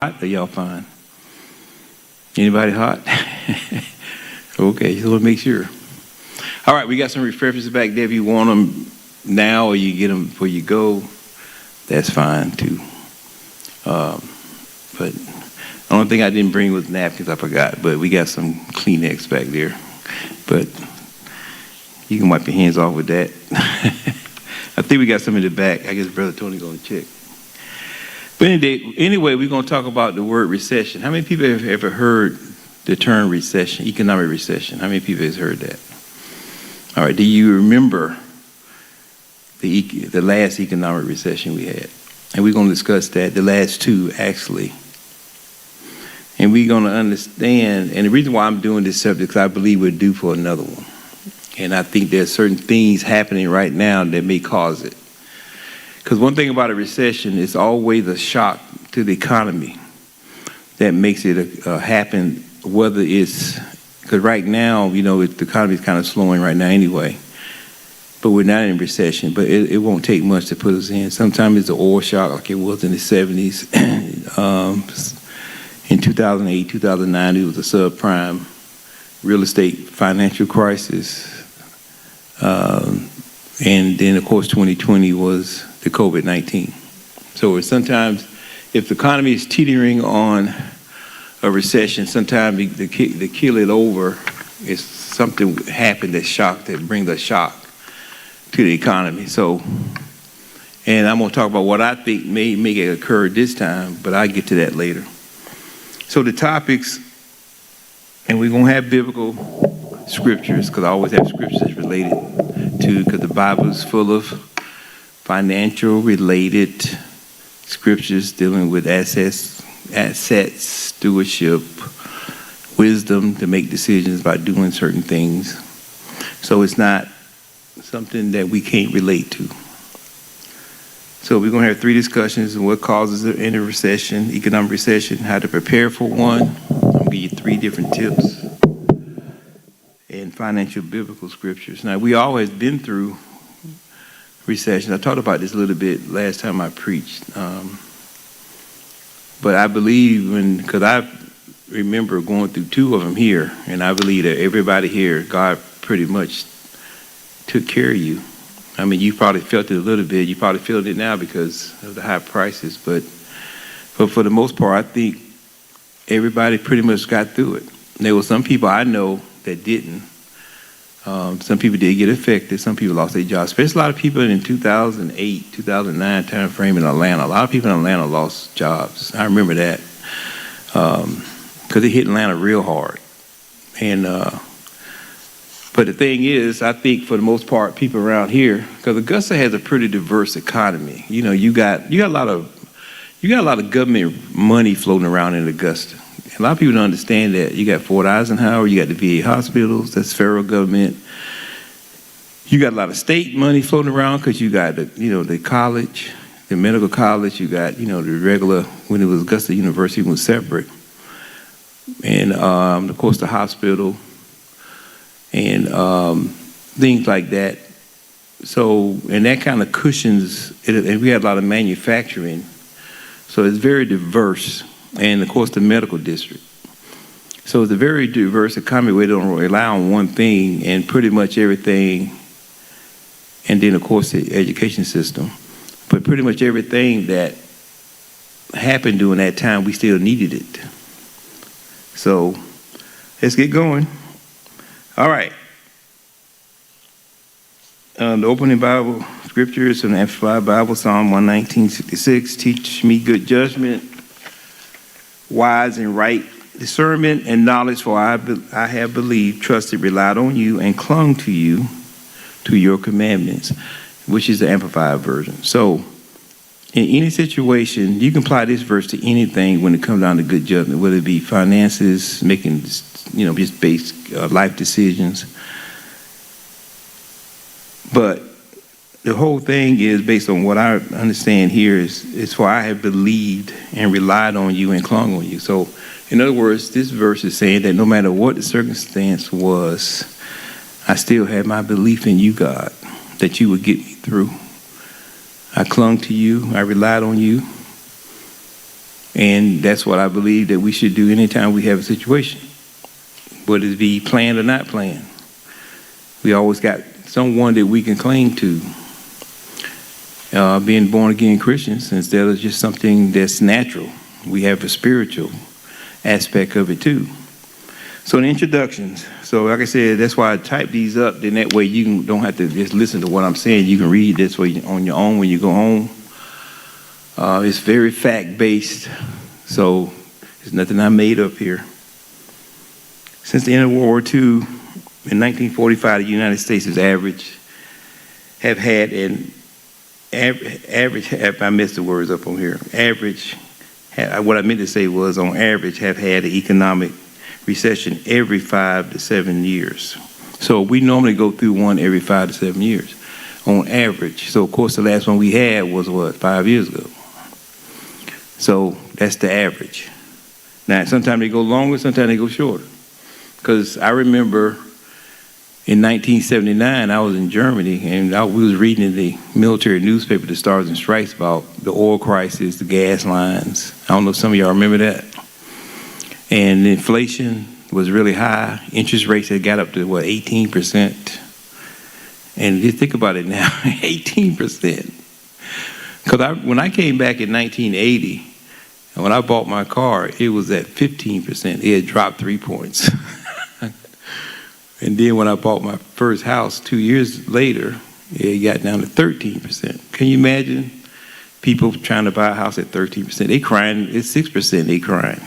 Hot or y'all fine? Anybody hot? Okay, just want to make sure. All right, we got some refreshments back there. If you want them now or you get them before you go, that's fine too. But the only thing I didn't bring was napkins. I forgot, but we got some Kleenex back there. But you can wipe your hands off with that. I think we got some in the back. I guess Brother Tony going to check. But anyway, we're going to talk about the word recession. How many people have ever heard the term recession, economic recession? How many people have heard that? All right, do you remember the last economic recession we had? And we're going to discuss that, the last two, actually. And we're going to understand, and the reason why I'm doing this subject is because I believe we're due for another one. And I think there's certain things happening right now that may cause it. Because one thing about a recession is always a shock to the economy that makes it happen, whether it's, because right now, you know, the economy is kind of slowing right now anyway, but we're not in recession, but it won't take much to put us in. Sometimes it's an oil shock like it was in the 70s. In 2008, 2009, it was a subprime real estate financial crisis. And then, of course, 2020 was the COVID-19. So sometimes, if the economy is teetering on a recession, sometimes to kill it over, is something happened that brings a shock to the economy. So, and I'm going to talk about what I think may make it occur this time, but I'll get to that later. So the topics, and we're going to have biblical scriptures, because I always have scriptures related to, because the Bible is full of financial related scriptures dealing with assets, stewardship, wisdom to make decisions about doing certain things. So it's not something that we can't relate to. So we're going to have three discussions on what causes any recession, economic recession, how to prepare for one. I'm going to give you three different tips, and financial biblical scriptures. Now, we always been through recession. I talked about this a little bit last time I preached. But I believe, because I remember going through two of them here, and I believe that everybody here, God pretty much took care of you. I mean, you probably felt it a little bit. You probably feel it now because of the high prices. But for the most part, I think everybody pretty much got through it. And there were some people I know that didn't. Some people did get affected. Some people lost their jobs. Especially a lot of people in 2008, 2009 time frame in Atlanta. A lot of people in Atlanta lost jobs. I remember that because it hit Atlanta real hard. And but the thing is, I think for the most part, people around here, because Augusta has a pretty diverse economy. You know, you got a lot of government money floating around in Augusta. A lot of people don't understand that. You got Fort Eisenhower, you got the VA hospitals, that's federal government. You got a lot of state money floating around because you got the college, the medical college. You got the regular, when it was Augusta University, was separate, and of course the hospital and things like that. So, and that kind of cushions it, and we had a lot of manufacturing, so it's very diverse. And of course the medical district. So it's a very diverse economy where they don't rely on one thing and pretty much everything, and then of course the education system. But pretty much everything that happened during that time, we still needed it. So let's get going. All right. The opening Bible scripture is from the Amplified Bible, Psalm 119:66. Teach me good judgment, wise and right discernment and knowledge, for I have believed, trusted, relied on you, and clung to you, to your commandments, which is the Amplified version. So in any situation, you can apply this verse to anything when it comes down to good judgment, whether it be finances, making just basic life decisions. But the whole thing is based on what I understand here is for I have believed and relied on you and clung on you. So, in other words, this verse is saying that no matter what the circumstance was, I still had my belief in you, God, that you would get me through. I clung to you. I relied on you. And that's what I believe that we should do anytime we have a situation, whether it be planned or not planned. We always got someone that we can cling to. Being born again Christians, instead of just something that's natural, we have a spiritual aspect of it too. So in introductions, so like I said, that's why I type these up. Then that way you don't have to just listen to what I'm saying. You can read this way on your own when you go home. It's very fact-based, so it's nothing I made up here. Since the end of World War II, in 1945, the United States have had an average, if I messed the words up on here, what I meant to say was on average have had an economic recession every 5 to 7 years. So we normally go through one every 5 to 7 years on average. So of course the last one we had was 5 years ago. So that's the average. Now sometimes they go longer, sometimes they go shorter. Because I remember in 1979 I was in Germany and we was reading in the military newspaper, the Stars and Stripes, about the oil crisis, the gas lines. I don't know if some of y'all remember that. And the inflation was really high. Interest rates had got up to 18%. And just think about it now, 18%. Because when I came back in 1980, and when I bought my car, it was at 15%. It had dropped 3 points. And then when I bought my first house 2 years later, it got down to 13%. Can you imagine people trying to buy a house at 13%? They crying. It's 6%. They crying.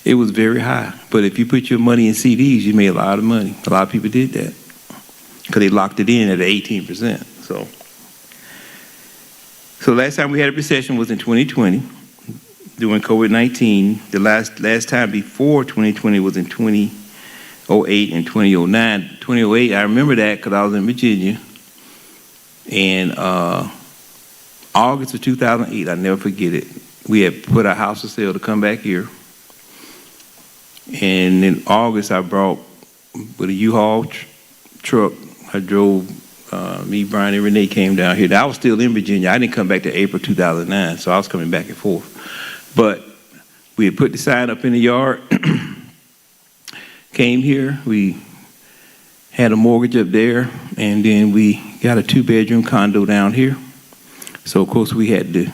It was very high. But if you put your money in CDs, you made a lot of money. A lot of people did that because they locked it in at 18%. So last time we had a recession was in 2020 during COVID-19. The last time before 2020 was in 2008 and 2009. 2008, I remember that because I was in Virginia. And August of 2008, I'll never forget it. We had put our house for sale to come back here. And in August, I brought with a U-Haul truck. I drove, me, Brian, and Renee came down here. I was still in Virginia. I didn't come back to April 2009, so I was coming back and forth. But we had put the sign up in the yard, came here. We had a mortgage up there, and then we got a 2-bedroom condo down here. So, of course, we had to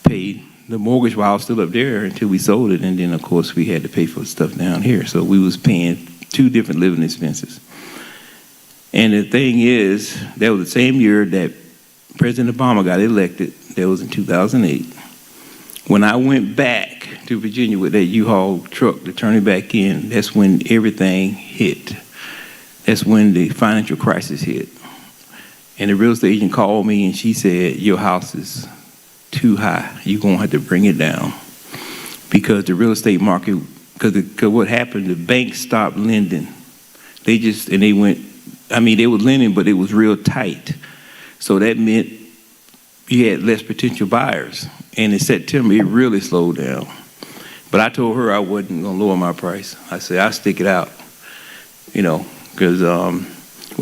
pay the mortgage while I was still up there until we sold it, and then of course we had to pay for stuff down here. So we was paying 2 different living expenses. And the thing is, that was the same year that President Obama got elected. That was in 2008. When I went back to Virginia with that U-Haul truck to turn it back in, that's when everything hit. That's when the financial crisis hit. And the real estate agent called me and she said, your house is too high. You're going to have to bring it down. Because the real estate market, because what happened, the banks stopped lending. They were lending, but it was real tight. So that meant you had less potential buyers. And in September, it really slowed down. But I told her I wasn't going to lower my price. I said, I'll stick it out, because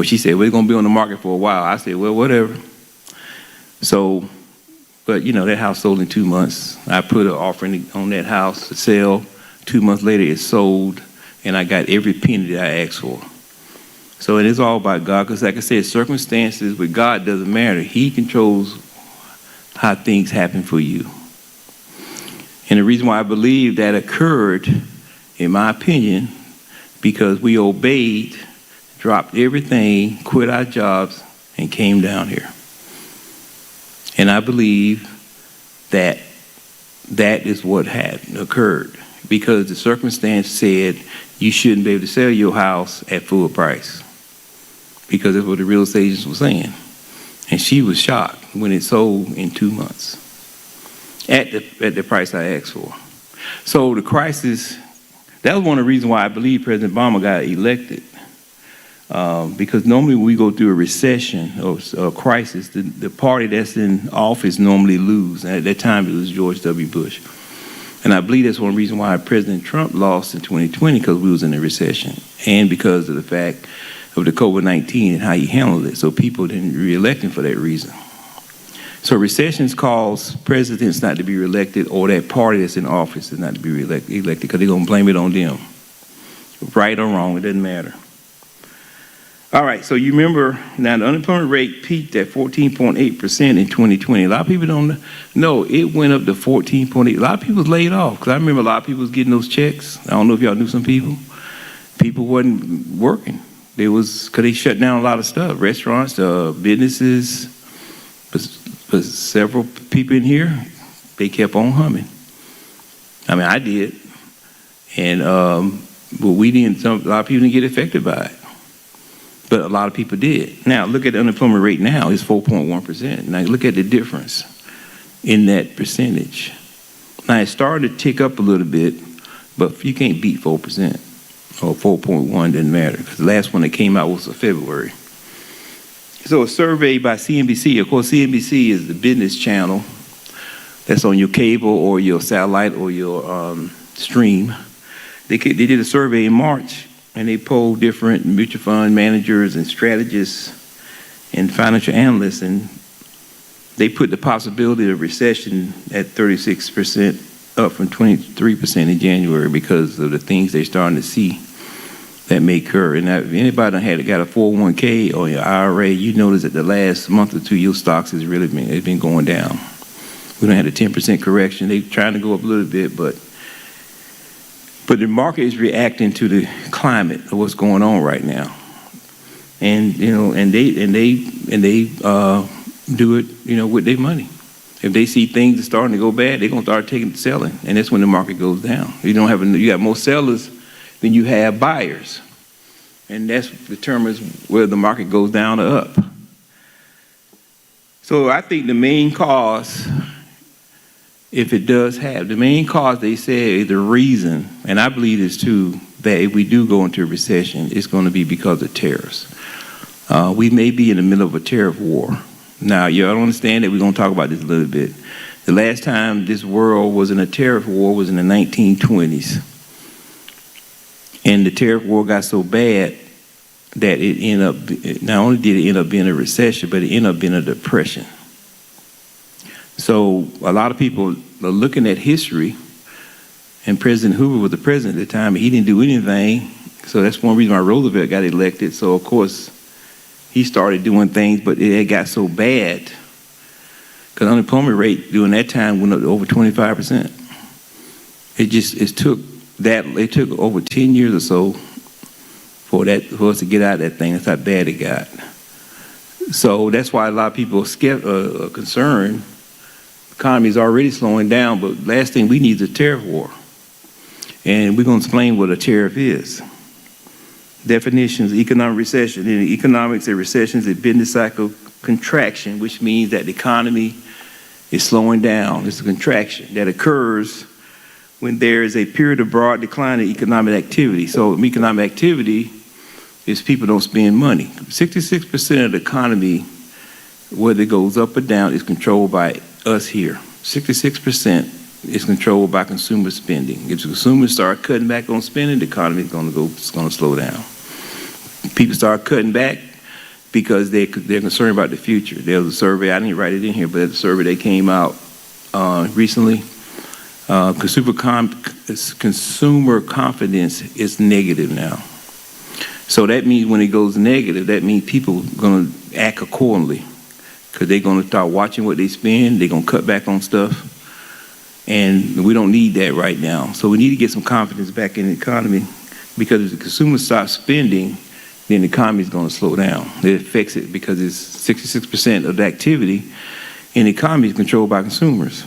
she said, we're going to be on the market for a while. I said, well, whatever. So, but, that house sold in 2 months. I put an offering on that house to sell. 2 months later, it sold, and I got every penny that I asked for. So it is all about God, because like I said, circumstances with God doesn't matter. He controls how things happen for you. And the reason why I believe that occurred, in my opinion, because we obeyed, dropped everything, quit our jobs, and came down here. And I believe that that is what had occurred, because the circumstance said you shouldn't be able to sell your house at full price, because that's what the real estate agents were saying. And she was shocked when it sold in 2 months at the price I asked for. So the crisis, that was one of the reasons why I believe President Obama got elected. Because normally when we go through a recession or a crisis, the party that's in office normally lose. And at that time, it was George W. Bush. And I believe that's one reason why President Trump lost in 2020, because we was in a recession, and because of the fact of the COVID-19 and how he handled it. So people didn't re-elect him for that reason. So recessions cause presidents not to be reelected, or that party that's in office is not to be elected because they're going to blame it on them. Right or wrong, it doesn't matter. All right, so you remember now the unemployment rate peaked at 14.8% in 2020. A lot of people don't know it went up to 14.8. A lot of people was laid off because I remember a lot of people was getting those checks. I don't know if y'all knew some people. People wasn't working. Because they shut down a lot of stuff, restaurants, businesses. But several people in here, they kept on humming. I mean, I did, and but we didn't. A lot of people didn't get affected by it, but a lot of people did. Now look at the unemployment rate. Now it's 4.1%. Now look at the difference in that percentage. Now it started to tick up a little bit, but you can't beat 4%. Or 4.1 didn't matter, because the last one that came out was in February. So a survey by CNBC, of course CNBC is the business channel that's on your cable or your satellite or your stream. They did a survey in March, and they polled different mutual fund managers and strategists and financial analysts, and they put the possibility of recession at 36%, up from 23% in January because of the things they're starting to see that may occur. And if anybody got a 401k or your IRA, you notice that the last month or two, your stocks has really been going down. We don't have a 10% correction. They're trying to go up a little bit, but the market is reacting to the climate of what's going on right now. And they do it, with their money. If they see things are starting to go bad, they're gonna start selling, and that's when the market goes down. You got more sellers than you have buyers, and that determines whether the market goes down or up. So I think the main cause, if it does have, the main cause they say the reason, and I believe this too, that if we do go into a recession, it's going to be because of tariffs. We may be in the middle of a tariff war. Now, y'all don't understand that. We're going to talk about this a little bit. The last time this world was in a tariff war was in the 1920s. And the tariff war got so bad that it ended up, not only did it end up being a recession, but it ended up being a depression. So a lot of people are looking at history, and President Hoover was the president at the time, and he didn't do anything. So that's one reason why Roosevelt got elected. So, of course, he started doing things, but it got so bad because unemployment rate during that time went up to over 25%. It took over 10 years or so for us to get out of that thing. That's how bad it got. So that's why a lot of people are concerned. The economy is already slowing down, but last thing we need is a tariff war. And we're going to explain what a tariff is. Definitions: economic recession. In economics, a recession is a business cycle contraction, which means that the economy is slowing down. It's a contraction that occurs when there is a period of broad decline in economic activity. So economic activity is people don't spend money. 66% of the economy, whether it goes up or down, is controlled by us here. 66% is controlled by consumer spending. If the consumers start cutting back on spending, the economy is going to slow down. People start cutting back because they're concerned about the future. There was a survey, I didn't write it in here, but a survey that came out recently. Consumer confidence is negative now. So that means when it goes negative, that means people are going to act accordingly because they're going to start watching what they spend. They're going to cut back on stuff. And we don't need that right now. So we need to get some confidence back in the economy, because if the consumer starts spending, then the economy is going to slow down. It affects it because it's 66% of the activity in the economy is controlled by consumers.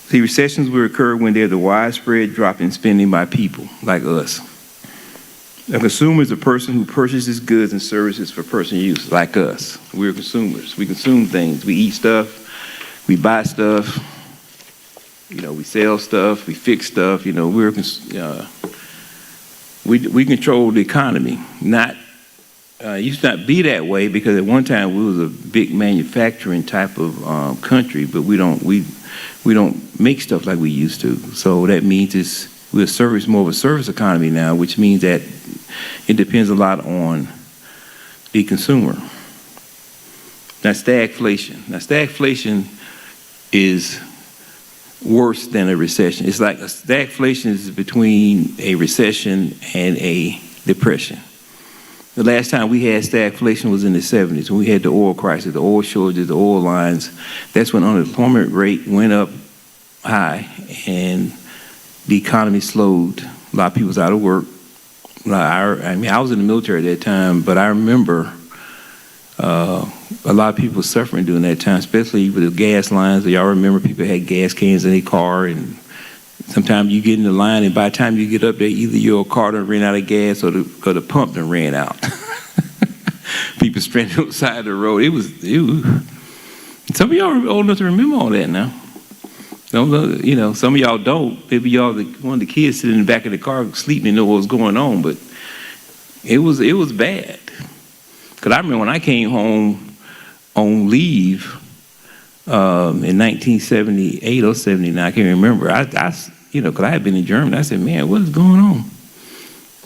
See, recessions will occur when there's a widespread drop in spending by people like us. A consumer is a person who purchases goods and services for personal use, like us. We're consumers. We consume things. We eat stuff. We buy stuff. We sell stuff. We fix stuff. We control the economy. Used to not be that way, because at one time we was a big manufacturing type of country, but we don't make stuff like we used to. So that means we're more of a service economy now, which means that it depends a lot on the consumer. Now, stagflation. Now, stagflation is worse than a recession. It's like a stagflation is between a recession and a depression. The last time we had stagflation was in the 70s when we had the oil crisis, the oil shortages, the oil lines. That's when unemployment rate went up high and the economy slowed. A lot of people was out of work. I was in the military at that time, but I remember a lot of people suffering during that time, especially with the gas lines. Y'all remember people had gas cans in their car, and sometimes you get in the line, and by the time you get up there, either your car done ran out of gas or the pump done ran out. People stranded on the side of the road. It was. Some of y'all are old enough to remember all that now. Some of y'all don't. Maybe y'all one of the kids sitting in the back of the car sleeping and know what was going on, but it was bad. Because I remember when I came home on leave in 1978 or 79, I can't remember. Because I had been in Germany, I said, man, what is going on?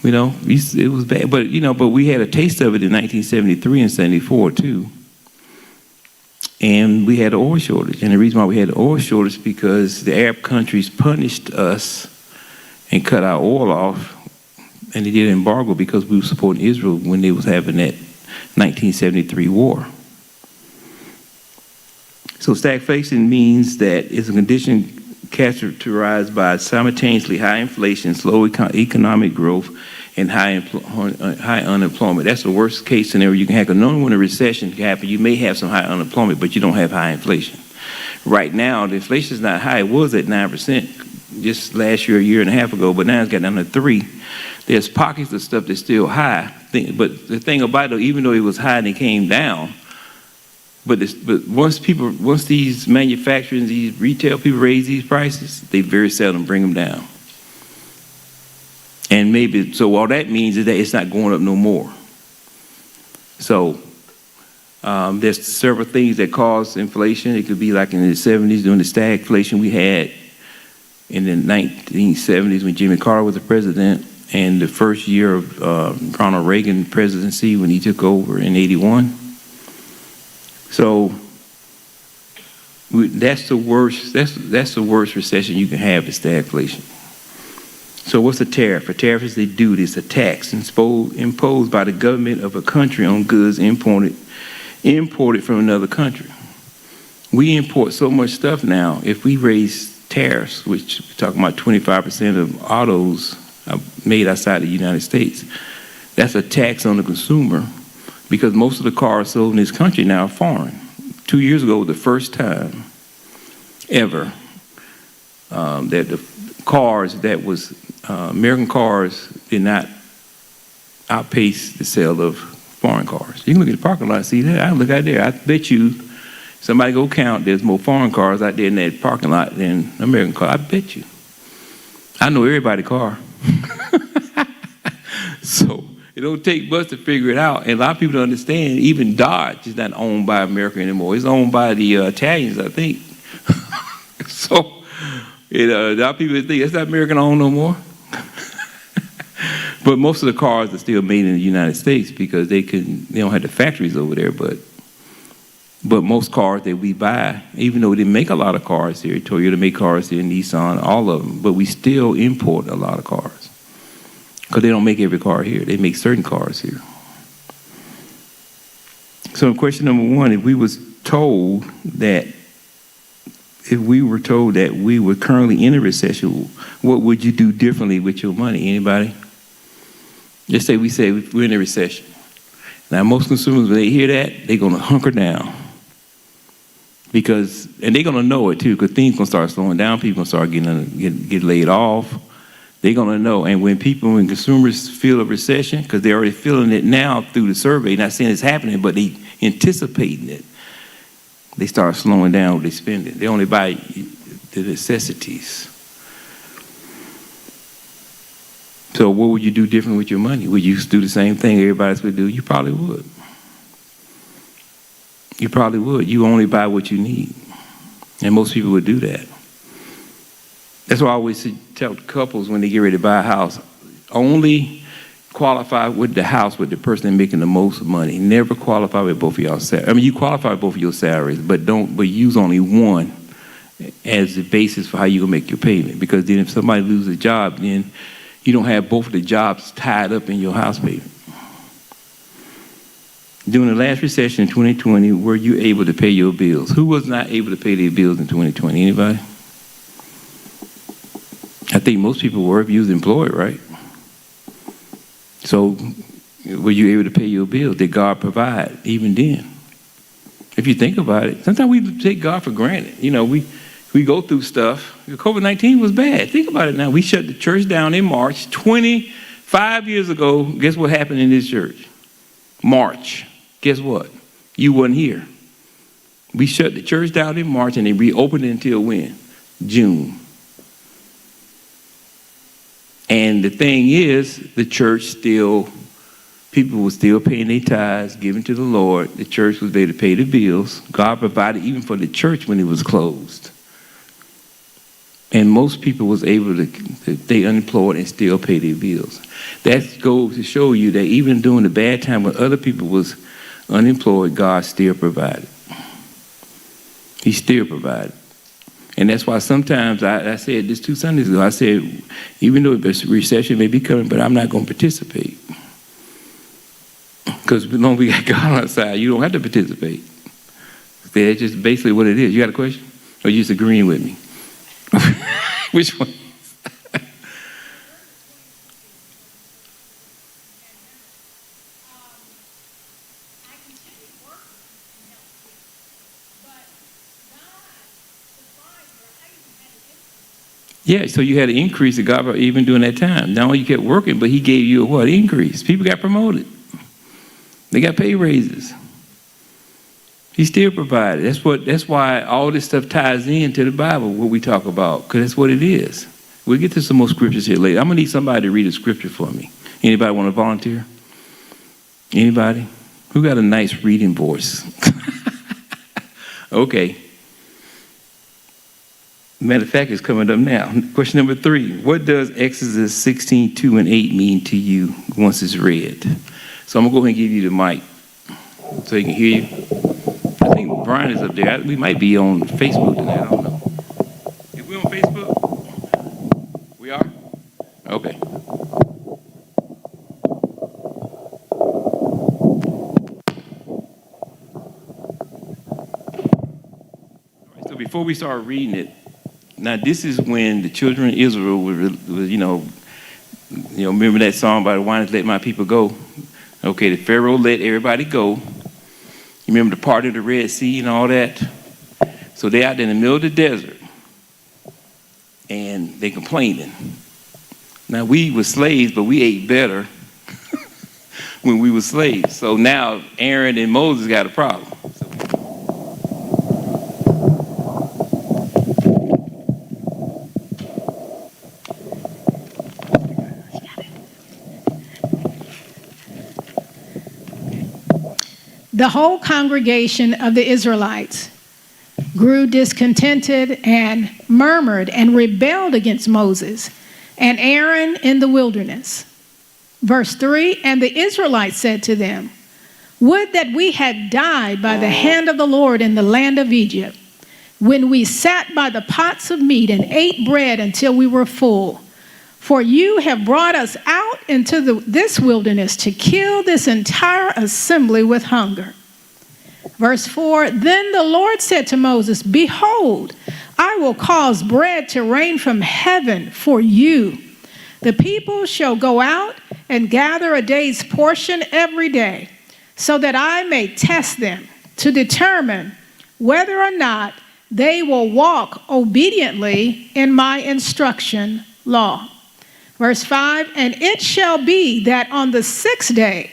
It was bad. But we had a taste of it in 1973 and 74 too. And we had an oil shortage. And the reason why we had an oil shortage is because the Arab countries punished us and cut our oil off. And they did an embargo because we were supporting Israel when they was having that 1973 war. So stagflation means that it's a condition characterized by simultaneously high inflation, slow economic growth, and high unemployment. That's the worst case scenario you can have. Because knowing when a recession can happen, you may have some high unemployment, but you don't have high inflation. Right now, the inflation is not high. It was at 9% just last year, a year and a half ago, but now it's got down to 3%. There's pockets of stuff that's still high. But the thing about it, even though it was high and it came down, but once these manufacturers, these retail people raise these prices, they very seldom bring them down. And so all that means is that it's not going up no more. So there's several things that cause inflation. It could be like in the 70s during the stagflation we had in the 1970s when Jimmy Carter was the president, and the first year of Ronald Reagan presidency when he took over in 81. So that's the worst. That's the worst recession you can have is stagflation. So what's a tariff? A tariff is a duty. It's a tax imposed by the government of a country on goods imported from another country. We import so much stuff now. If we raise tariffs, which we're talking about 25% of autos made outside the United States, that's a tax on the consumer because most of the cars sold in this country now are foreign. 2 years ago was the first time ever that the cars that was American cars did not outpace the sale of foreign cars. You can look at the parking lot and see that. I look out there. I bet you somebody go count, there's more foreign cars out there in that parking lot than American cars. I bet you. I know everybody's car. So it don't take much to figure it out. And a lot of people don't understand, even Dodge is not owned by America anymore. It's owned by the Italians, I think. So a lot of people think it's not American owned no more. But most of the cars are still made in the United States because they don't have the factories over there. But most cars that we buy, even though they make a lot of cars here, Toyota make cars here, Nissan, all of them, but we still import a lot of cars because they don't make every car here. They make certain cars here. So question number one, if we were told that we were currently in a recession, what would you do differently with your money? Anybody? Just say we're in a recession. Now, most consumers, when they hear that, they're going to hunker down. And they're going to know it, too, because things going to start slowing down. People going to start get laid off. They're going to know. And when consumers feel a recession, because they're already feeling it now through the survey, not saying it's happening, but they anticipating it, they start slowing down what they spending. They only buy the necessities. So what would you do different with your money? Would you do the same thing everybody else would do? You probably would. You probably would. You only buy what you need. And most people would do that. That's why I always tell couples when they get ready to buy a house, only qualify with the house with the person making the most money. Never qualify with both of y'all salaries. I mean, you qualify with both of your salaries, but use only one as the basis for how you're going to make your payment. Because then if somebody loses a job, then you don't have both of the jobs tied up in your house payment. During the last recession in 2020, were you able to pay your bills? Who was not able to pay their bills in 2020? Anybody? I think most people were if you was employed, right? So were you able to pay your bills? Did God provide even then? If you think about it, sometimes we take God for granted. You know, we go through stuff. COVID-19 was bad. Think about it now. We shut the church down in March. 25 years ago, guess what happened in this church? March. Guess what? You wasn't here. We shut the church down in March and they reopened it until when? June. And the thing is, the church still, people were still paying their tithes, giving to the Lord. The church was there to pay the bills. God provided even for the church when it was closed. And most people was able to stay unemployed and still pay their bills. That goes to show you that even during the bad time when other people was unemployed, God still provided. He still provided. And that's why sometimes I said this 2 Sundays ago, I said, even though a recession may be coming, but I'm not going to participate. Because as long as we got God on our side, you don't have to participate. That's just basically what it is. You got a question? Or you just agreeing with me? Which one? Yeah, so you had an increase of God even during that time. Not only you kept working, but he gave you a what? Increase. People got promoted. They got pay raises. He still provided. That's why all this stuff ties into the Bible, what we talk about, because that's what it is. We'll get to some more scriptures here later. I'm going to need somebody to read a scripture for me. Anybody want to volunteer? Anybody? Who got a nice reading voice? Okay. Matter of fact, it's coming up now. Question number 3. What does Exodus 16:2 and 8 mean to you once it's read? So I'm going to go ahead and give you the mic so he can hear you. I think Brian is up there. We might be on Facebook tonight. I don't know. If we're on Facebook? We are? Okay. So before we start reading it, now, this is when the children of Israel were remember that song by the Winans, Let My People Go? Okay, the Pharaoh let everybody go. You remember the part of the Red Sea and all that? So they're out in the middle of the desert, and they complaining. Now, we were slaves, but we ate better when we were slaves. So now Aaron and Moses got a problem. The whole congregation of the Israelites grew discontented and murmured and rebelled against Moses and Aaron in the wilderness. Verse 3, and the Israelites said to them, would that we had died by the hand of the Lord in the land of Egypt, when we sat by the pots of meat and ate bread until we were full. For you have brought us out into this wilderness to kill this entire assembly with hunger. Verse 4, then the Lord said to Moses, behold, I will cause bread to rain from heaven for you. The people shall go out and gather a day's portion every day, so that I may test them to determine whether or not they will walk obediently in my instruction law. Verse 5, and it shall be that on the 6th day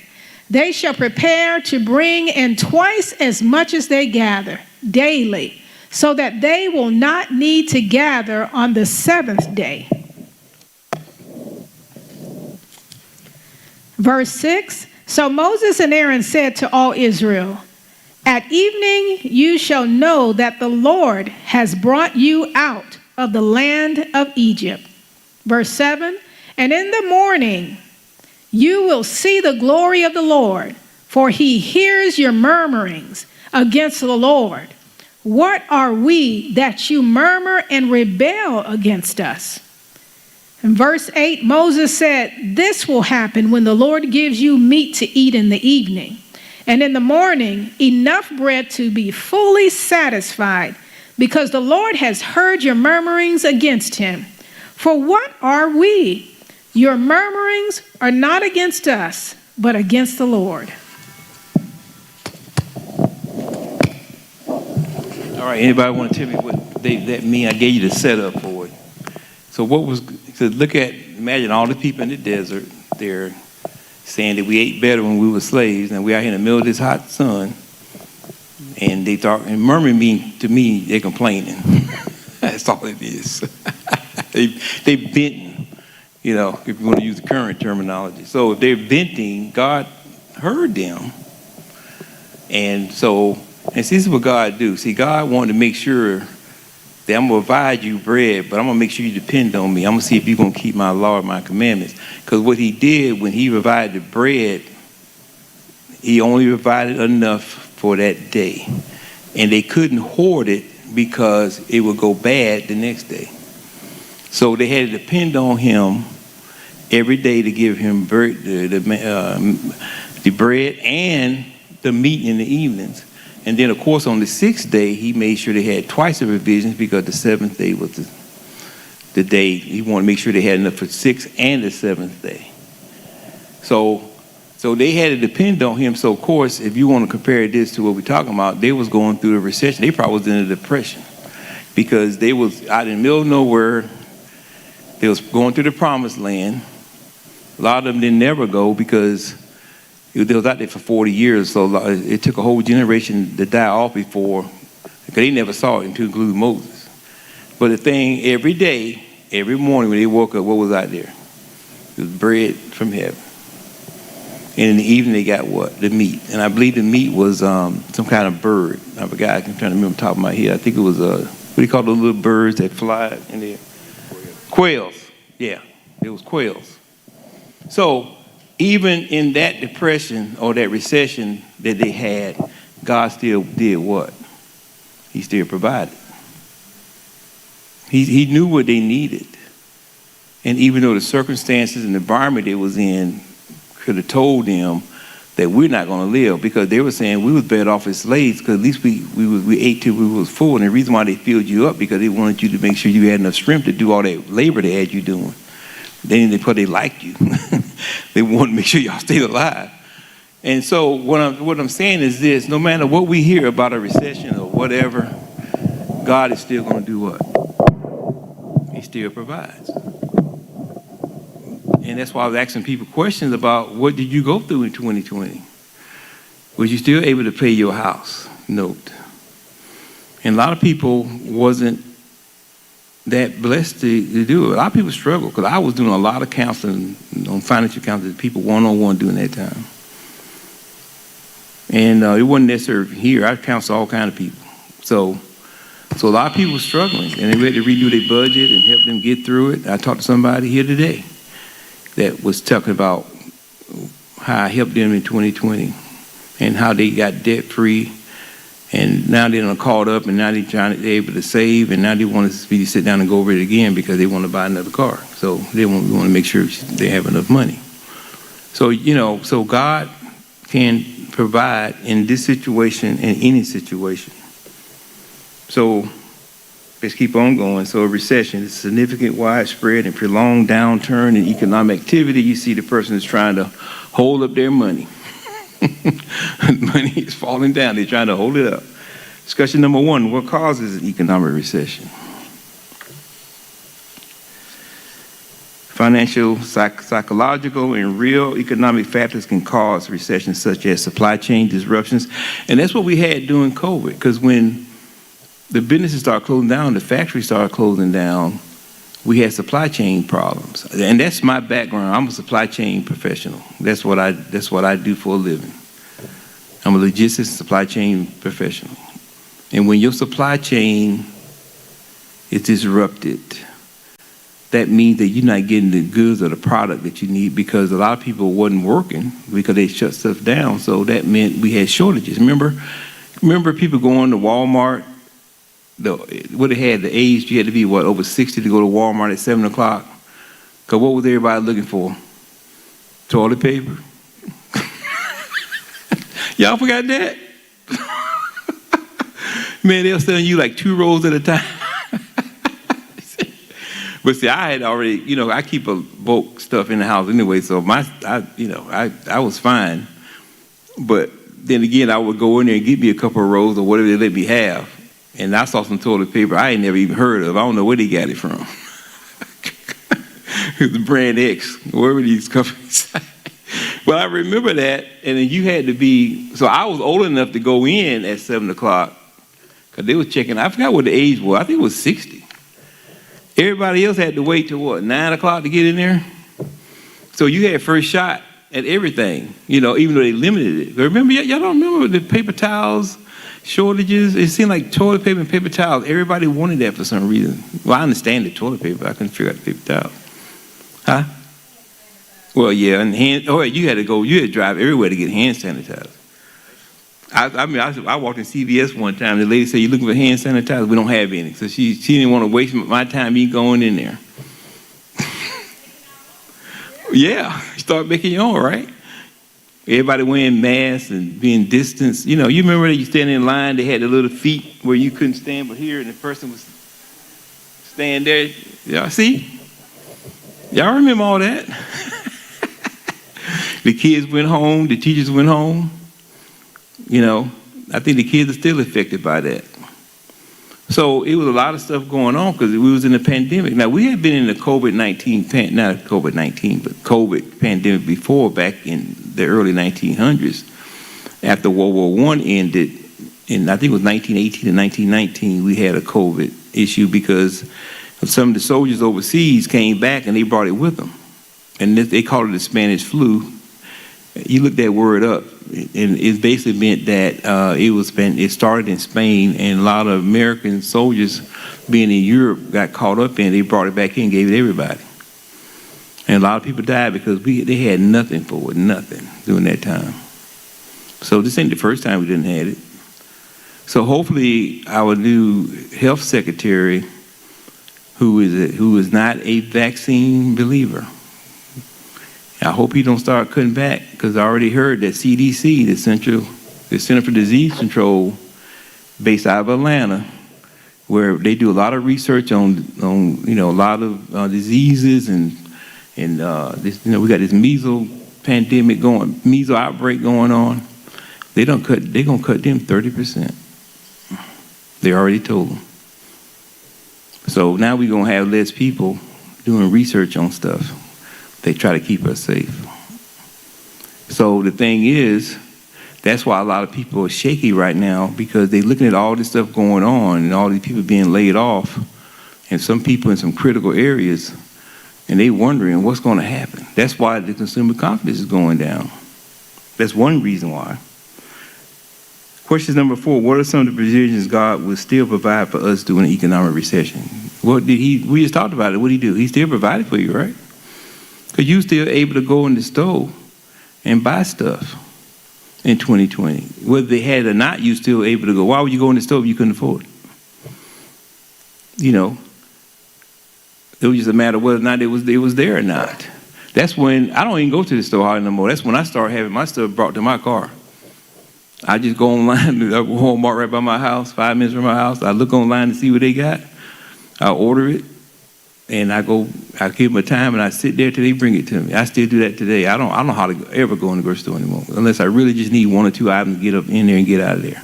they shall prepare to bring in twice as much as they gather daily, so that they will not need to gather on the 7th day. Verse 6, so Moses and Aaron said to all Israel, at evening you shall know that the Lord has brought you out of the land of Egypt. Verse 7, and in the morning You will see the glory of the Lord, for he hears your murmurings against the Lord. What are we that you murmur and rebel against us? In verse 8, Moses said, this will happen when the Lord gives you meat to eat in the evening, and in the morning enough bread to be fully satisfied, because the Lord has heard your murmurings against him. For what are we? Your murmurings are not against us, but against the Lord. All right, anybody want to tell me what that mean? I gave you the setup for it. So imagine all the people in the desert, they're saying that we ate better when we were slaves, and we're out here in the middle of this hot sun, and they thought, and murmuring mean to me, they're complaining. That's all it is. they venting, if you want to use the current terminology. So if they're venting, God heard them. And see, this is what God do. See, God wanted to make sure that I'm going to provide you bread, but I'm going to make sure you depend on me. I'm going to see if you're going to keep my law and my commandments. Because what he did when he provided the bread, he only provided enough for that day. And they couldn't hoard it because it would go bad the next day. So they had to depend on him every day to give him the bread and the meat in the evenings. And then, of course, on the sixth day, he made sure they had twice the provisions, because the seventh day was the day he wanted to make sure they had enough for 6th and the 7th day. So they had to depend on him. So, of course, if you want to compare this to what we're talking about, they was going through a recession. They probably was in a depression because they was out in the middle of nowhere. They was going through the promised land. A lot of them didn't never go because they was out there for 40 years, so it took a whole generation to die off before, because they never saw it, to include Moses. But the thing, every day, every morning when they woke up, what was out there? It was bread from heaven. And in the evening, they got what? The meat. And I believe the meat was some kind of bird. I forgot. I'm trying to remember the top of my head. I think it was, what do you call those little birds that fly in there? Quails. Yeah, it was quails. So, even in that depression or that recession that they had, God still did what? He still provided. He knew what they needed. And even though the circumstances and the environment they was in could have told them that we're not going to live, because they were saying we was better off as slaves, because at least we ate till we was full. And the reason why they filled you up, because they wanted you to make sure you had enough strength to do all that labor they had you doing. Because they liked you. They wanted to make sure y'all stayed alive. And so what I'm saying is this: no matter what we hear about a recession or whatever, God is still going to do what? He still provides. And that's why I was asking people questions about what did you go through in 2020? Was you still able to pay your house note? And a lot of people wasn't that blessed to do it. A lot of people struggle, because I was doing a lot of counseling on financial counseling, people one-on-one during that time. And it wasn't necessarily here. I counsel all kinds of people. So a lot of people were struggling, and they had to redo their budget and help them get through it. I talked to somebody here today that was talking about how I helped them in 2020 and how they got debt-free. And now they're caught up, and now they're able to save, and now they want to sit down and go over it again because they want to buy another car. So we want to make sure they have enough money. So, so God can provide in this situation and any situation. So let's keep on going. So a recession is significant, widespread, and prolonged downturn in economic activity. You see the person is trying to hold up their money. Money is falling down. They're trying to hold it up. Discussion number 1, what causes an economic recession? Financial, psychological, and real economic factors can cause recession, such as supply chain disruptions. And that's what we had during COVID, because when the businesses started closing down, the factories started closing down, we had supply chain problems. And that's my background. I'm a supply chain professional. That's what I do for a living. I'm a logistics supply chain professional. And when your supply chain is disrupted, that means that you're not getting the goods or the product that you need, because a lot of people wasn't working because they shut stuff down. So that meant we had shortages. Remember people going to Walmart? What they had, the age, you had to be, over 60 to go to Walmart at 7 o'clock? Because what was everybody looking for? Toilet paper. Y'all forgot that? Man, they were selling you like 2 rolls at a time. But see, I had already, I keep a bulk stuff in the house anyway, so I was fine. But then again, I would go in there and get me a couple of rolls or whatever they let me have. And I saw some toilet paper I ain't never even heard of. I don't know where they got it from. It was the brand X, wherever these companies. But I remember that, and then you had to be, so I was old enough to go in at 7 o'clock, because they was checking, I forgot what the age was, I think it was 60. Everybody else had to wait till 9 o'clock to get in there? So you had first shot at everything, even though they limited it. But remember, y'all don't remember the paper towels shortages? It seemed like toilet paper and paper towels, everybody wanted that for some reason. Well, I understand the toilet paper, I couldn't figure out the paper towels. Huh? Well, yeah, and you had to drive everywhere to get hand sanitizer. I walked in CVS one time. The lady said, "You looking for hand sanitizer? We don't have any." So she didn't want to waste my time me going in there. Yeah, start making your own, right? Everybody wearing masks and being distanced. You remember that you stand in line, they had the little feet where you couldn't stand but here, and the person was staying there. Y'all see? Y'all remember all that? The kids went home, the teachers went home. I think the kids are still affected by that. So it was a lot of stuff going on because we was in a pandemic. Now, we had been in the COVID pandemic before, back in the early 1900s. After World War I ended, in I think it was 1918 and 1919, we had a COVID issue because some of the soldiers overseas came back and they brought it with them. And they called it the Spanish flu. You look that word up, and it basically meant that it started in Spain, and a lot of American soldiers being in Europe got caught up in it. They brought it back in, gave it everybody. And a lot of people died because they had nothing for it, nothing during that time. So this ain't the first time we didn't have it. So hopefully our new health secretary, who is not a vaccine believer, I hope he don't start cutting back, because I already heard that CDC, the Center for Disease Control, based out of Atlanta, where they do a lot of research on a lot of diseases and this, we got this measles outbreak going on. They're gonna cut them 30%. They already told them. So now we're gonna have less people doing research on stuff. They try to keep us safe. So the thing is, that's why a lot of people are shaky right now, because they're looking at all this stuff going on and all these people being laid off, and some people in some critical areas, and they wondering what's going to happen. That's why the consumer confidence is going down. That's one reason why. Question number 4, what are some of the provisions God will still provide for us during an economic recession? We just talked about it. What did he do? He still provided for you, right? Because you still able to go in the store and buy stuff in 2020. Whether they had it or not, you still able to go. Why would you go in the store if you couldn't afford it? It was just a matter of whether or not it was there or not. That's when I don't even go to the store hardly no more. That's when I start having my stuff brought to my car. I just go online to Walmart right by my house, 5 minutes from my house. I look online to see what they got. I order it. And I give them a time, and I sit there till they bring it to me. I still do that today. I don't know how to ever go in the grocery store anymore, unless I really just need 1 or 2 items to get up in there and get out of there.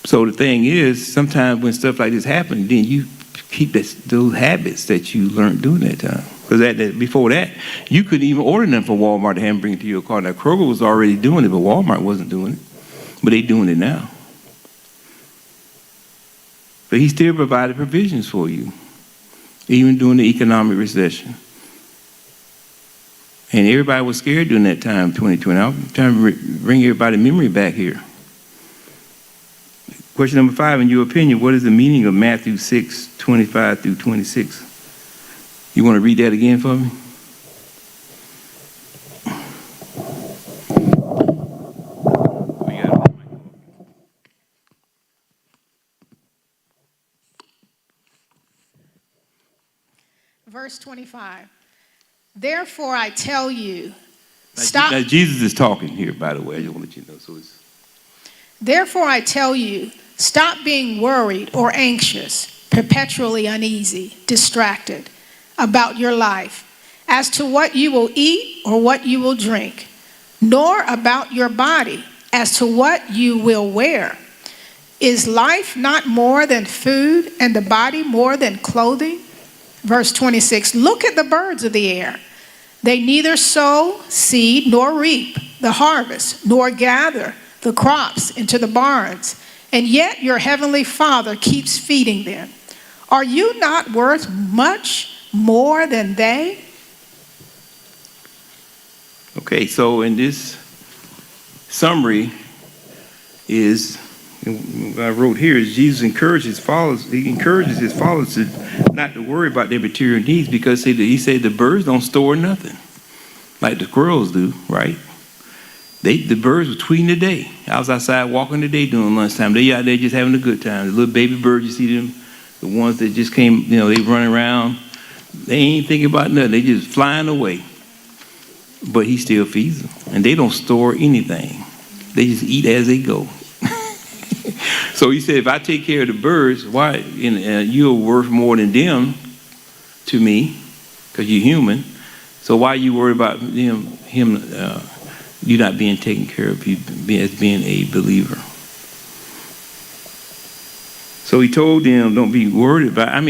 So the thing is, sometimes when stuff like this happens, then you keep those habits that you learned during that time. Because before that, you couldn't even order them from Walmart to have them bring it to your car. Now, Kroger was already doing it, but Walmart wasn't doing it. But they're doing it now. But he still provided provisions for you, even during the economic recession. And everybody was scared during that time, 2020. I'm trying to bring everybody's memory back here. Question number 5, in your opinion, what is the meaning of Matthew 6:25 through 26? You want to read that again for me? Verse 25. Therefore I tell you, stop. Now, Jesus is talking here, by the way. I just want to let you know. Therefore I tell you, stop being worried or anxious, perpetually uneasy, distracted about your life, as to what you will eat or what you will drink, nor about your body as to what you will wear. Is life not more than food, and the body more than clothing? Verse 26, look at the birds of the air. They neither sow seed nor reap the harvest, nor gather the crops into the barns, and yet your heavenly Father keeps feeding them. Are you not worth much more than they? Okay, so in this summary is, what I wrote here is Jesus encourages his followers. He encourages his followers to not to worry about their material needs, because he said the birds don't store nothing like the squirrels do, right? The birds were tweeting today. I was outside walking today during lunchtime. They out there just having a good time. The little baby birds, you see them, the ones that just came, they running around. They ain't thinking about nothing. They just flying away. But he still feeds them. And they don't store anything. They just eat as they go. So he said, if I take care of the birds, why? You're worth more than them to me, because you're human. So why are you worried about you not being taken care of as being a believer? So he told them, don't be worried about.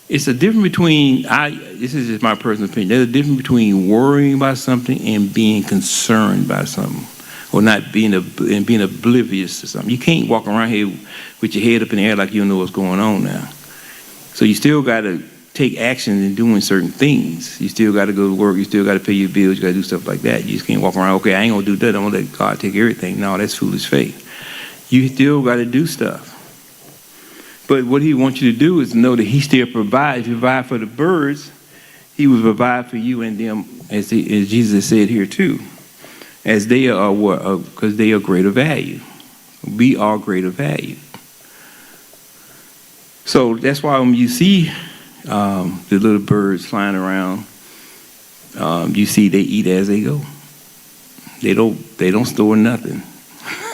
It's a difference between, this is just my personal opinion, there's a difference between worrying about something and being concerned about something, or not being oblivious to something. You can't walk around here with your head up in the air like you don't know what's going on now. So you still got to take action in doing certain things. You still got to go to work. You still got to pay your bills. You got to do stuff like that. You just can't walk around, okay, I ain't going to do that. I'm going to let God take everything. No, that's foolish faith. You still got to do stuff. But what he wants you to do is know that he still provides. If you provide for the birds, he will provide for you and them, as Jesus said here too, as they are because they are greater value. We are greater value. So that's why when you see the little birds flying around, you see they eat as they go. They don't store nothing.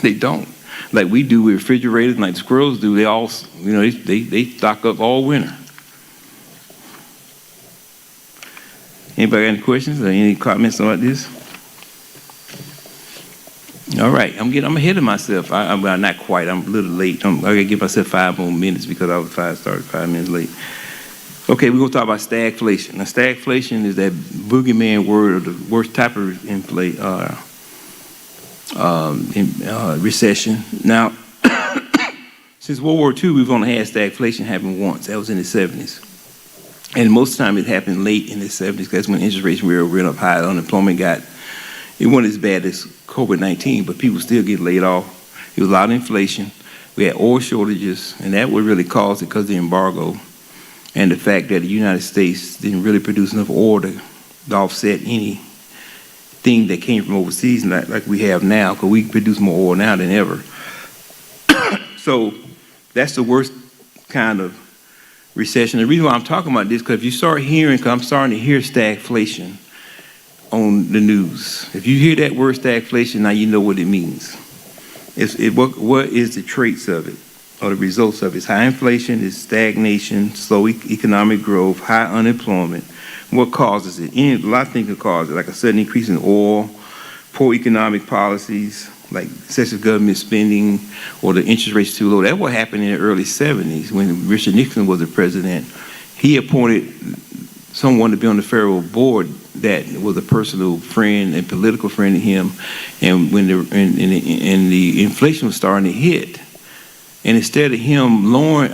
They don't. Like we do with refrigerators, like the squirrels do. They all, they stock up all winter. Anybody got any questions or any comments about this? All right, I'm ahead of myself. I'm not quite. I'm a little late. I gotta give myself 5 more minutes because I started 5 minutes late. Okay, we're gonna talk about stagflation. Now, stagflation is that boogeyman word, or the worst type of recession. Now, since World War II, we've only had stagflation happen once. That was in the 70s. And most of the time it happened late in the 70s. That's when interest rates were up high. Unemployment it wasn't as bad as COVID-19, but people still get laid off. There was a lot of inflation. We had oil shortages, and that would really cause it because of the embargo and the fact that the United States didn't really produce enough oil to offset anything that came from overseas like we have now, because we produce more oil now than ever. So that's the worst kind of recession. The reason why I'm talking about this, because if you start hearing, because I'm starting to hear stagflation on the news. If you hear that word stagflation, now you know what it means. What is the traits of it, or the results of it? It's high inflation, it's stagnation, slow economic growth, high unemployment. What causes it? A lot of things can cause it, like a sudden increase in oil, poor economic policies, like excessive government spending, or the interest rates too low. That's what happened in the early 70s when Richard Nixon was the president. He appointed someone to be on the federal board that was a personal friend and political friend to him. And when the inflation was starting to hit, and instead of him lowering,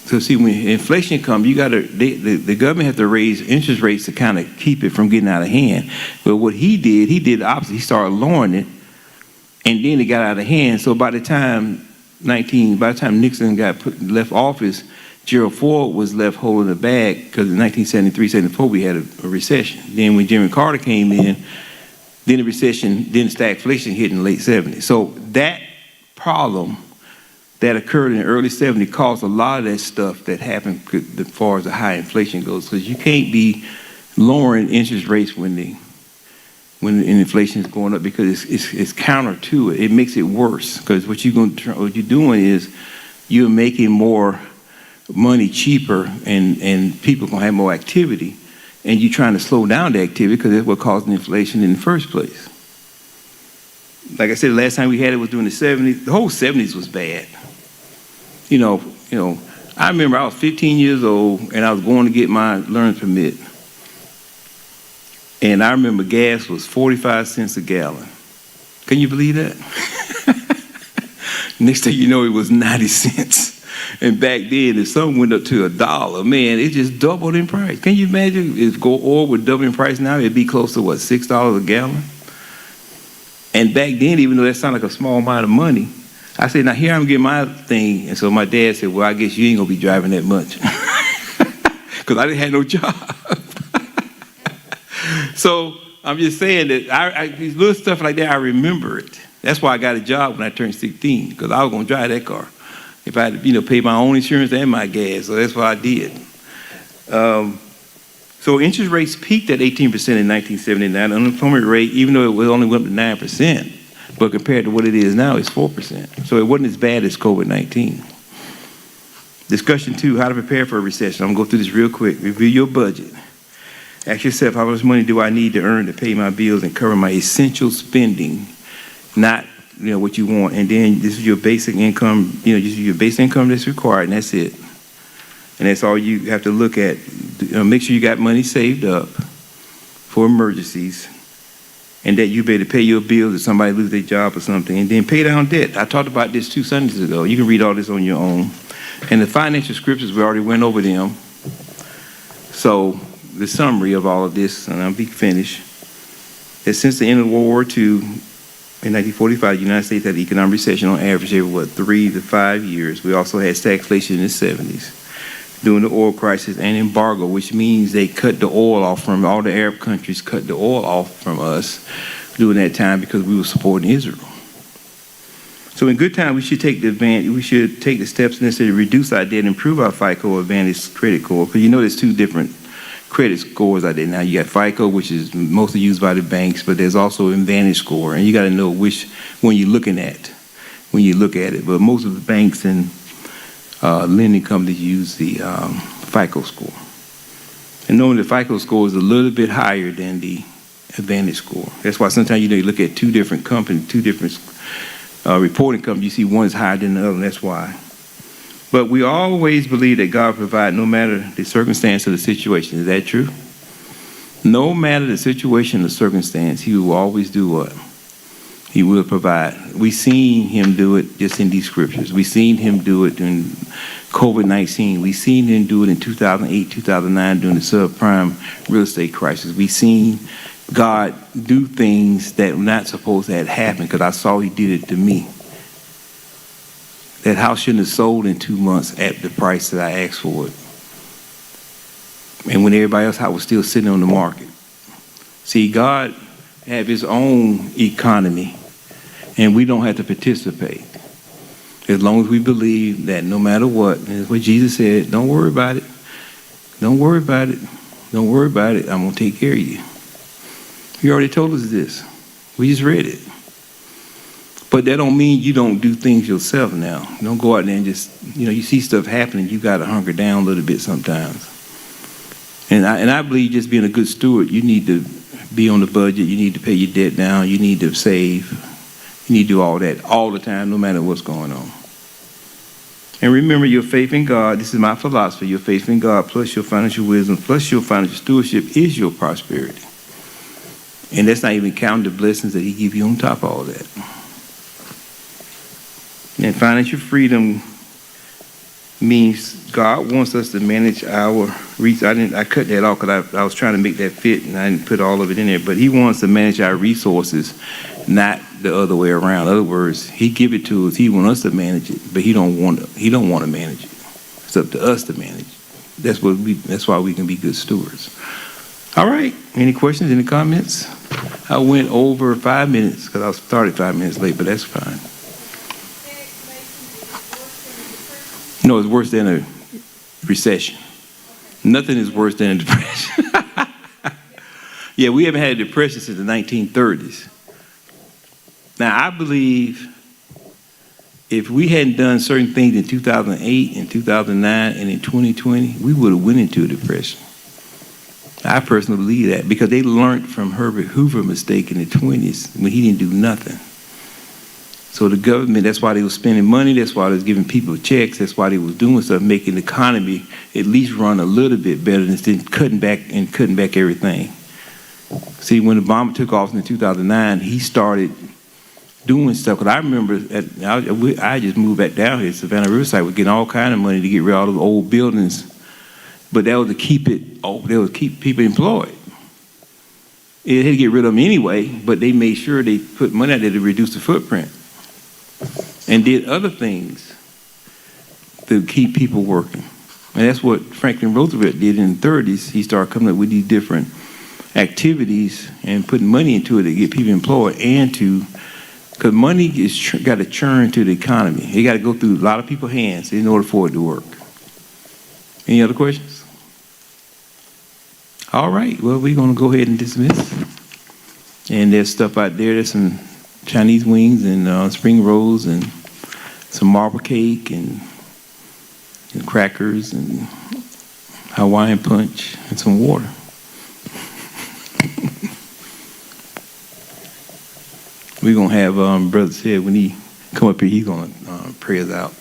so see, when inflation comes, the government has to raise interest rates to kind of keep it from getting out of hand. But what he did the opposite. He started lowering it, and then it got out of hand. So by the time by the time Nixon left office, Gerald Ford was left holding the bag because in 1973, 74, we had a recession. Then when Jimmy Carter came in, then the recession, then stagflation hit in the late 70s. So that problem that occurred in the early 70s caused a lot of that stuff that happened as far as the high inflation goes, because you can't be lowering interest rates when inflation is going up, because it's counter to it. It makes it worse, because what you're doing is you're making more money cheaper, and people gonna have more activity, and you're trying to slow down the activity because that's what caused the inflation in the first place. Like I said, the last time we had it was during the 70s. The whole 70s was bad. You know, I remember I was 15 years old and I was going to get my learner's permit. And I remember gas was 45 cents a gallon. Can you believe that? Next thing you know, it was 90 cents. And back then, if something went up to $1, man, it just doubled in price. Can you imagine if oil would double in price now? It'd be close to, what, $6 a gallon? And back then, even though that sounded like a small amount of money, I said, now here I'm getting my thing. And so my dad said, well, I guess you ain't going to be driving that much. Because I didn't have no job. So I'm just saying that these little stuff like that, I remember it. That's why I got a job when I turned 16, because I was going to drive that car. If I had to, pay my own insurance and my gas. So that's what I did. So interest rates peaked at 18% in 1979. The unemployment rate, even though it only went up to 9%, but compared to what it is now, it's 4%. So it wasn't as bad as COVID-19. Discussion 2, how to prepare for a recession. I'm going to go through this real quick. Review your budget. Ask yourself, how much money do I need to earn to pay my bills and cover my essential spending, not what you want. And then this is your basic income, this is your basic income that's required, and that's it. And that's all you have to look at. Make sure you got money saved up for emergencies, and that you better pay your bills if somebody loses their job or something, and then pay down debt. I talked about this 2 Sundays ago. You can read all this on your own. And the financial scriptures, we already went over them. So the summary of all of this, and I'll be finished, that since the end of World War II, in 1945, the United States had an economic recession on average every, 3 to 5 years. We also had stagflation in the 70s during the oil crisis and embargo, which means they cut the oil off from all the Arab countries, cut the oil off from us during that time because we were supporting Israel. So in good time, we should take the steps necessary to reduce our debt and improve our FICO Advantage credit score, because there's 2 different credit scores out there now. You got FICO, which is mostly used by the banks, but there's also Advantage score, and you got to know which one you're looking at when you look at it. But most of the banks and lending companies use the FICO score. And knowing the FICO score is a little bit higher than the Advantage score. That's why sometimes you look at 2 different companies, 2 different reporting companies. You see one is higher than the other, and that's why. But we always believe that God provides no matter the circumstance or the situation. Is that true? No matter the situation or the circumstance, He will always do what? He will provide. We've seen Him do it just in these scriptures. We've seen Him do it during COVID-19. We've seen Him do it in 2008, 2009 during the subprime real estate crisis. We've seen God do things that were not supposed to have happened, because I saw He did it to me. That house shouldn't have sold in 2 months at the price that I asked for it. And when everybody else was still sitting on the market. See, God have His own economy, and we don't have to participate. As long as we believe that no matter what, and that's what Jesus said, don't worry about it. Don't worry about it. Don't worry about it. I'm going to take care of you. He already told us this. We just read it. But that don't mean you don't do things yourself now. You don't go out there and just, you see stuff happening, you got to hunker down a little bit sometimes. And I believe just being a good steward, you need to be on the budget, you need to pay your debt down, you need to save, you need to do all that all the time, no matter what's going on. And remember, your faith in God, this is my philosophy, your faith in God plus your financial wisdom plus your financial stewardship is your prosperity. And that's not even counting the blessings that He gives you on top of all that. And financial freedom means God wants us to manage our resources. I cut that off because I was trying to make that fit and I didn't put all of it in there. But he wants to manage our resources, not the other way around. In other words, he give it to us. He want us to manage it, but he don't want to manage it. It's up to us to manage it. That's why we can be good stewards. All right. Any questions? Any comments? I went over 5 minutes because I started 5 minutes late, but that's fine. No, it's worse than a recession. Nothing is worse than a depression. Yeah, we haven't had a depression since the 1930s. Now, I believe if we hadn't done certain things in 2008 and 2009 and in 2020, we would have went into a depression. I personally believe that because they learned from Herbert Hoover's mistake in the 20s when he didn't do nothing. So the government, that's why they were spending money, that's why they was giving people checks, that's why they was doing stuff, making the economy at least run a little bit better than cutting back everything. See, when Obama took office in 2009, he started doing stuff. Because I remember, I just moved back down here to Savannah Riverside, we're getting all kind of money to get rid of all those old buildings. But that was to keep people employed. It had to get rid of them anyway, but they made sure they put money out there to reduce the footprint. And did other things to keep people working. And that's what Franklin Roosevelt did in the 30s. He started coming up with these different activities and putting money into it to get people employed and because money is got to churn to the economy. It got to go through a lot of people's hands in order for it to work. Any other questions? All right, well, we're going to go ahead and dismiss. And there's stuff out there. There's some Chinese wings and spring rolls and some marble cake and crackers and Hawaiian punch and some water. We're going to have Brother Sid, when he come up here, he's going to pray us out.